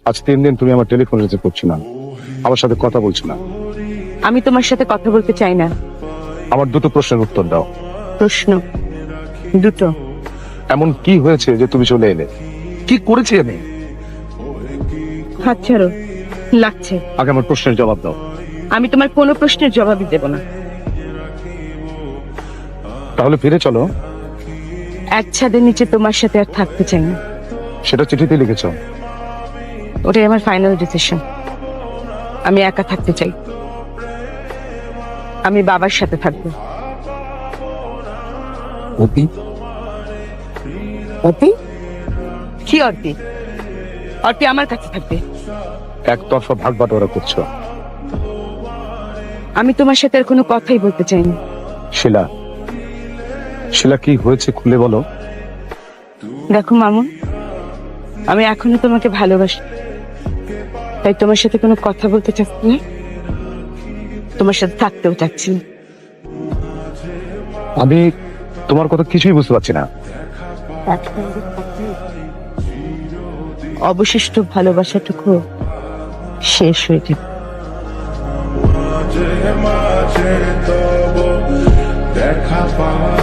আজ 3 দিন তুমি আমার টেলিফোন রিসিভ করছো না, আমার সাথে কথা বলছো না। আমি তোমার সাথে কথা বলতে চাই না। আমার দুটো প্রশ্নের উত্তর দাও। প্রশ্ন দুটো? এমন কি হয়েছে যে তুমি চলে এলে? কি করেছি আমি? হাত ছাড়ো, লাগছে। আগে আমার প্রশ্নের জবাব দাও। আমি তোমার কোনো প্রশ্নের জবাবই দেব না। তাহলে ফিরে চলো। এক ছাদের নিচে তোমার সাথে আর থাকতে চাই না। সেটা চিঠিতে লিখেছো। ওটাই আমার ফাইনাল ডিসিশন। আমি একা থাকতে চাই। আমি বাবার সাথে থাকবো। অপি? অপি? কি অর্পি? অর্পি আমার কাছে থাকবে। একতরফা ভাগ বাটোয়ারা করছো। আমি তোমার সাথে আর কোনো কথাই বলতে চাই না। শিলা, শিলা কি হয়েছে খুলে বলো। দেখো মামুন, আমি এখনো তোমাকে ভালোবাসি, তাই তোমার সাথে কোনো কথা বলতে চাচ্ছি না, তোমার সাথে থাকতেও চাচ্ছি না। আমি তোমার কথা কিছুই বুঝতে পারছি না। অবশিষ্ট ভালোবাসাটুকু শেষ হয়ে যাবে। মাঝে মাঝে তবু দেখা পাওয়া